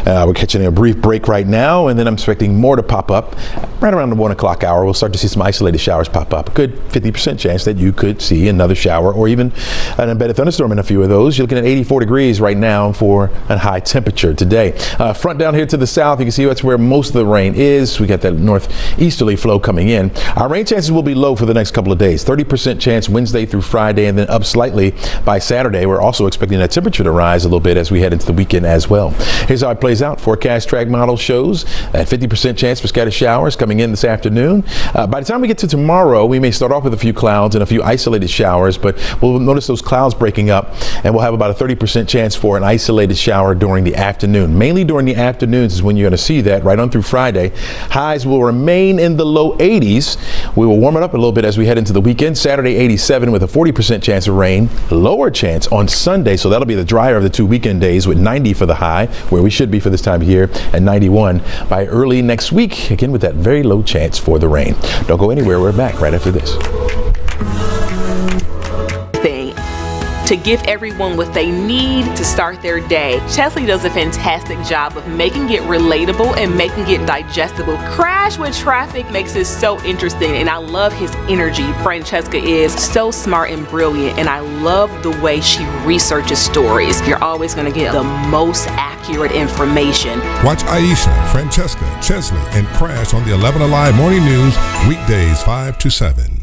We're catching a brief break right now, and then I'm expecting more to pop up right around the 1 o'clock hour. We'll start to see some isolated showers pop up. A good 50% chance that you could see another shower or even an embedded thunderstorm in a few of those. You're looking at 84 degrees right now for a high temperature today. Front down here to the south, you can see that's where most of the rain is. We got that northeasterly flow coming in. Our rain chances will be low for the next couple of days. 30% chance Wednesday through Friday, and then up slightly by Saturday. We're also expecting that temperature to rise a little bit as we head into the weekend as well. Here's how it plays out. Forecast track model shows that 50% chance for scattered showers coming in this afternoon. By the time we get to tomorrow, we may start off with a few clouds and a few isolated showers, but we'll notice those clouds breaking up, and we'll have about a 30% chance for an isolated shower during the afternoon. Mainly during the afternoons is when you're going to see that right on through Friday. Highs will remain in the low 80s. We will warm it up a little bit as we head into the weekend. Saturday 87 with a 40% chance of rain. Lower chance on Sunday, so that'll be the drier of the 2 weekend days with 90 for the high, where we should be for this time of year, and 91 by early next week, again with that very low chance for the rain. Don't go anywhere. We're back right after this. To give everyone what they need to start their day. Chesley does a fantastic job of making it relatable and making it digestible. Crash with Traffic makes it so interesting, and I love his energy. Francesca is so smart and brilliant, and I love the way she researches stories. You're always going to get the most accurate information. Watch Aisha, Francesca, Chesley, and Crash on the 11Alive Morning News, weekdays 5 to 7.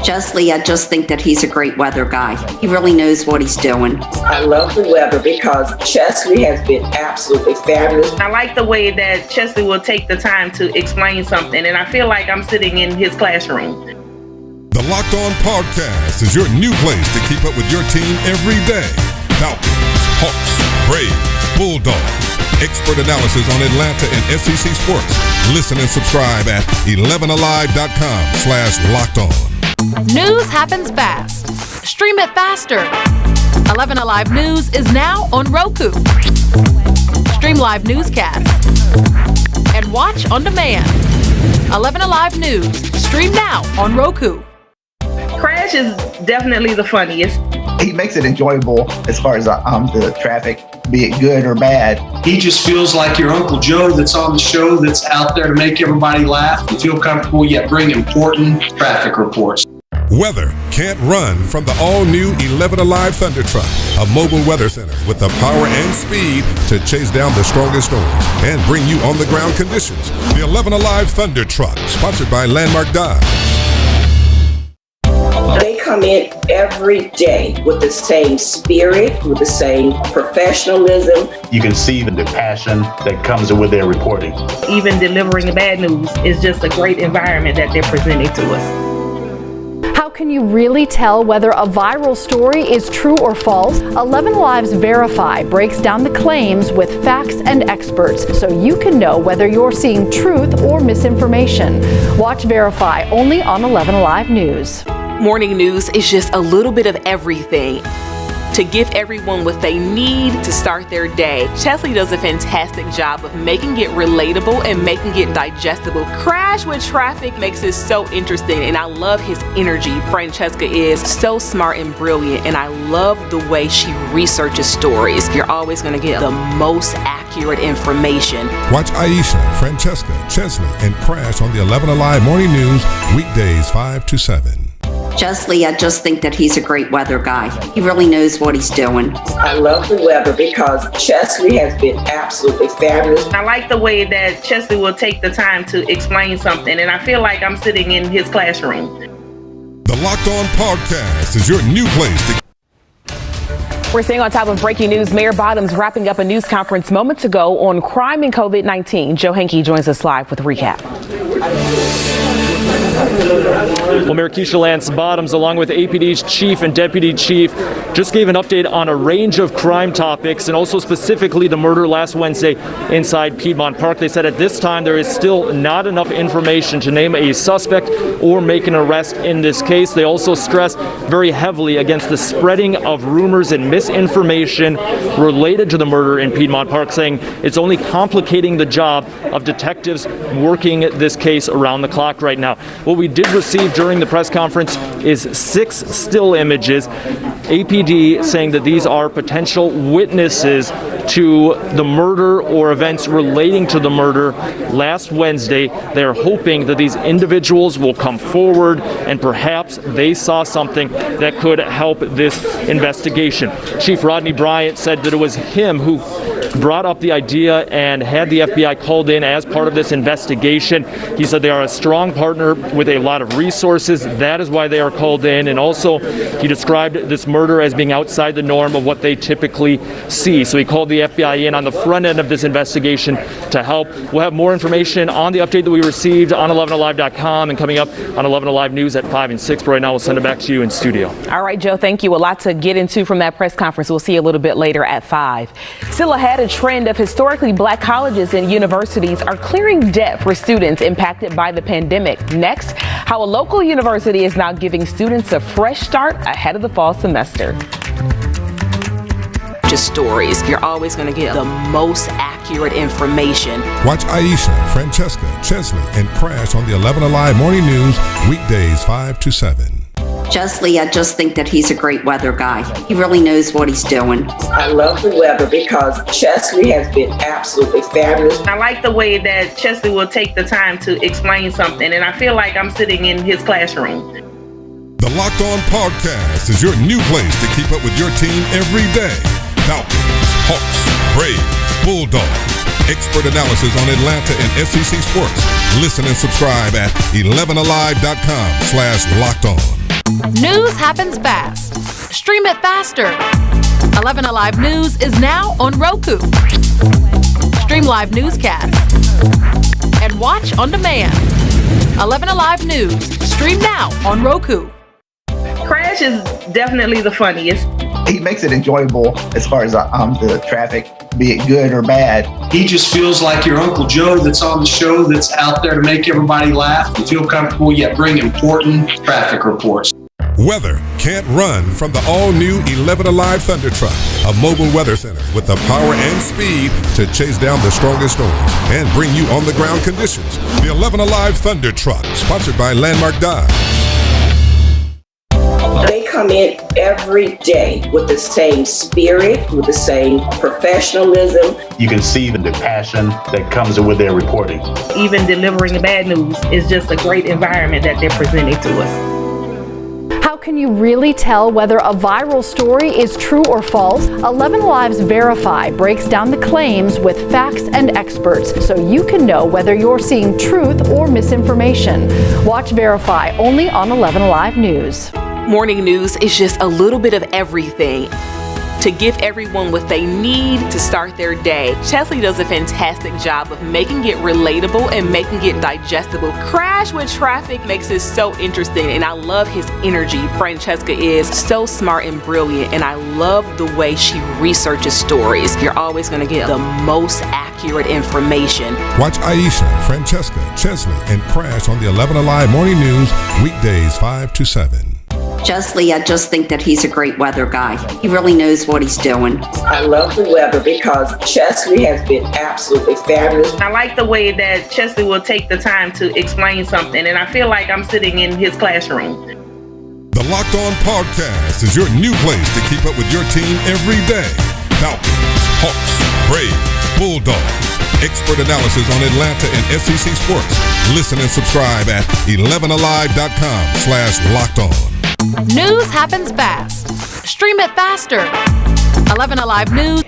Chesley, I just think that he's a great weather guy. He really knows what he's doing. I love the weather because Chesley has been absolutely fabulous. I like the way that Chesley will take the time to explain something, and I feel like I'm sitting in his classroom. The Locked On Podcast is your new place to keep up with your team every day. Falcons, Hawks, Braves, Bulldogs. Expert analysis on Atlanta and SEC sports. Listen and subscribe at 11alive.com/lockedon. News happens fast. Stream it faster. 11Alive News is now on Roku. Stream live newscasts and watch on demand. 11Alive News. Stream now on Roku. Crash Crash is definitely the funniest. He makes it enjoyable as far as the traffic, be it good or bad. He just feels like your Uncle Joe that's on the show, that's out there to make everybody laugh and feel comfortable, yet bring important traffic reports. Weather can't run from the all-new 11Alive Thunder Truck, a mobile weather center with the power and speed to chase down the strongest storms and bring you on-the-ground conditions. The 11Alive Thunder Truck, sponsored by Landmark Dodge. They come in every day with the same spirit, with the same professionalism. You can see the passion that comes with their reporting. Even delivering bad news is just a great environment that they're presenting to us. How can you really tell whether a viral story is true or false? 11Alive's Verify breaks down the claims with facts and experts so you can know whether you're seeing truth or misinformation. Watch Verify only on 11Alive News. Morning news is just a little bit of everything to give everyone what they need to start their day. Chesley does a fantastic job of making it relatable and making it digestible. Crash with Traffic makes it so interesting, and I love his energy. Francesca is so smart and brilliant, and I love the way she researches stories. You're always going to get the most accurate information. Watch Aisha, Francesca, Chesley, and Crash on the 11Alive Morning News, weekdays 5 to 7. Chesley, I just think that he's a great weather guy. He really knows what he's doing. I love the weather because Chesley has been absolutely fabulous. I like the way that Chesley will take the time to explain something, and I feel like I'm sitting in his classroom. The Locked On Podcast is your new place to... We're staying on top of breaking news. Mayor Bottoms wrapping up a news conference moments ago on crime and COVID-19. Joe Henke joins us live with a recap. Well, Mayor Keisha Lance Bottoms, along with APD's chief and deputy chief, just gave an update on a range of crime topics and also specifically the murder last Wednesday inside Piedmont Park. They said at this time there is still not enough information to name a suspect or make an arrest in this case. They also stressed very heavily against the spreading of rumors and misinformation related to the murder in Piedmont Park, saying it's only complicating the job of detectives working this case around the clock right now. What we did receive during the press conference is 6 still images. APD saying that these are potential witnesses to the murder or events relating to the murder last Wednesday. They're hoping that these individuals will come forward and perhaps they saw something that could help this investigation. Chief Rodney Bryant said that it was him who brought up the idea and had the FBI called in as part of this investigation. He said they are a strong partner with a lot of resources. That is why they are called in. And also, he described this murder as being outside the norm of what they typically see. So he called the FBI in on the front end of this investigation to help. We'll have more information on the update that we received on 11alive.com and coming up on 11Alive News at 5 and 6. But right now, we'll send it back to you in studio. All right, Joe, thank you. A lot to get into from that press conference. We'll see you a little bit later at 5. Still ahead, a trend of historically black colleges and universities are clearing debt for students impacted by the pandemic. Next, how a local university is now giving students a fresh start ahead of the fall semester. Just stories. You're always going to get the most accurate information. Watch Aisha, Francesca, Chesley, and Crash on the 11Alive Morning News, weekdays 5 to 7. Chesley, I just think that he's a great weather guy. He really knows what he's doing. I love the weather because Chesley has been absolutely fabulous. I like the way that Chesley will take the time to explain something, and I feel like I'm sitting in his classroom. The Locked On Podcast is your new place to keep up with your team every day. Falcons, Hawks, Braves, Bulldogs. Expert analysis on Atlanta and SEC sports. Listen and subscribe at 11alive.com/lockedon. News happens fast. Stream it faster. 11Alive News is now on Roku. Stream live newscasts and watch on demand. 11Alive News. Stream now on Roku. Crash is definitely the funniest. He makes it enjoyable as far as the traffic, be it good or bad. He just feels like your Uncle Joe that's on the show, that's out there to make everybody laugh and feel comfortable, yet bring important traffic reports. Weather can't run from the all-new 11Alive Thunder Truck, a mobile weather center with the power and speed to chase down the strongest storms and bring you on-the-ground conditions. The 11Alive Thunder Truck, sponsored by Landmark Dodge. They come in every day with the same spirit, with the same professionalism. You can see the passion that comes with their reporting. Even delivering the bad news is just a great environment that they're presenting to us. How can you really tell whether a viral story is true or false? 11Alive's Verify breaks down the claims with facts and experts so you can know whether you're seeing truth or misinformation. Watch Verify only on 11Alive News. Morning news is just a little bit of everything to give everyone what they need to start their day. Chesley does a fantastic job of making it relatable and making it digestible. Crash with Traffic makes it so interesting, and I love his energy. Francesca is so smart and brilliant, and I love the way she researches stories. You're always going to get the most accurate information. Watch Aisha, Francesca, Chesley, and Crash on the 11Alive Morning News, weekdays 5 to 7. Chesley, I just think that he's a great weather guy. He really knows what he's doing. I love the weather because Chesley has been absolutely fabulous. I like the way that Chesley will take the time to explain something, and I feel like I'm sitting in his classroom. The Locked On Podcast is your new place to keep up with your team every day. Falcons, Hawks, Braves, Bulldogs. Expert analysis on Atlanta and SEC sports. Listen and subscribe at 11alive.com/lockedon. News happens fast. Stream it faster. 11Alive News.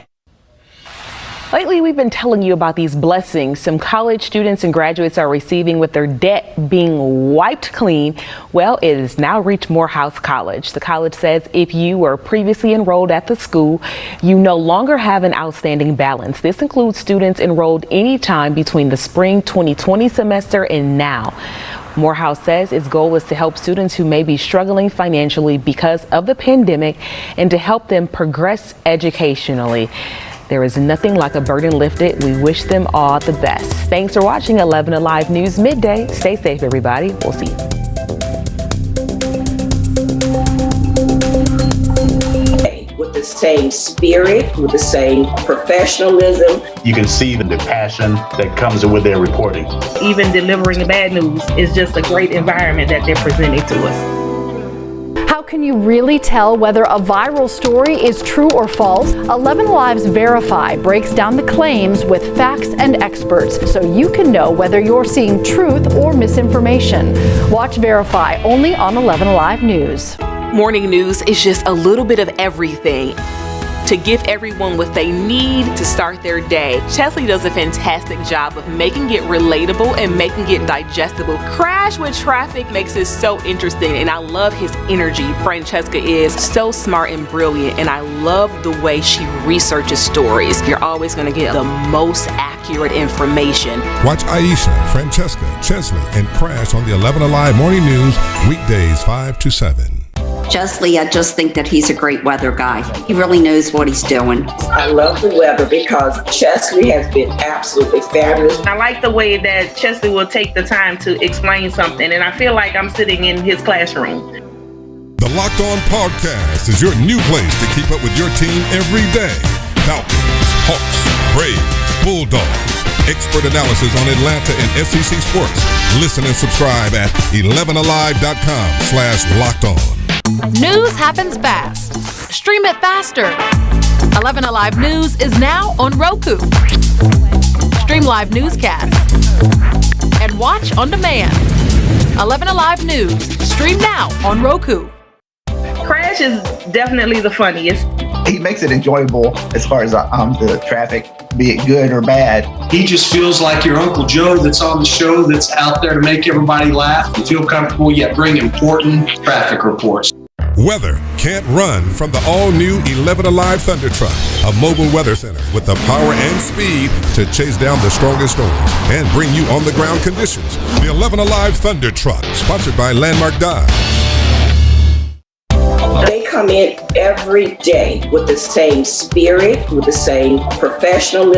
Lately, we've been telling you about these blessings some college students and graduates are receiving with their debt being wiped clean. Well, it has now reached Morehouse College. The college says if you were previously enrolled at the school, you no longer have an outstanding balance. This includes students enrolled anytime between the spring 2020 semester and now. Morehouse says its goal is to help students who may be struggling financially because of the pandemic and to help them progress educationally. There is nothing like a burden lifted. We wish them all the best. Thanks for watching 11Alive News Midday. Stay safe, everybody. We'll see you. With the same spirit, with the same professionalism. You can see the passion that comes with their reporting. Even delivering the bad news is just a great environment that they're presenting to us. How can you really tell whether a viral story is true or false? 11Alive's Verify breaks down the claims with facts and experts so you can know whether you're seeing truth or misinformation. Watch Verify only on 11Alive News. Morning news is just a little bit of everything to give everyone what they need to start their day. Chesley does a fantastic job of making it relatable and making it digestible. Crash with Traffic makes it so interesting, and I love his energy. Francesca is so smart and brilliant, and I love the way she researches stories. You're always going to get the most accurate information. Watch Aisha, Francesca, Chesley, and Crash on the 11Alive Morning News, weekdays 5 to 7. Chesley, I just think that he's a great weather guy. He really knows what he's doing. I love the weather because Chesley has been absolutely fabulous. I like the way that Chesley will take the time to explain something, and I feel like I'm sitting in his classroom. The Locked On Podcast is your new place to keep up with your team every day. Falcons, Hawks, Braves, Bulldogs. Expert analysis on Atlanta and SEC sports. Listen and subscribe at 11alive.com/lockedon. News happens fast. Stream it faster. 11Alive News is now on Roku. Stream live newscasts and watch on demand. 11Alive News. Stream now on Roku. Crash is definitely the funniest. He makes it enjoyable as far as the traffic, be it good or bad. He just feels like your Uncle Joe that's on the show, that's out there to make everybody laugh and feel comfortable, yet bring important traffic reports. Weather can't run from the all-new 11Alive Thunder Truck, a mobile weather center with the power and speed to chase down the strongest storms and bring you on-the-ground conditions. The 11Alive Thunder Truck, sponsored by Landmark Dodge. They come in every day with the same spirit, with the same professionalism.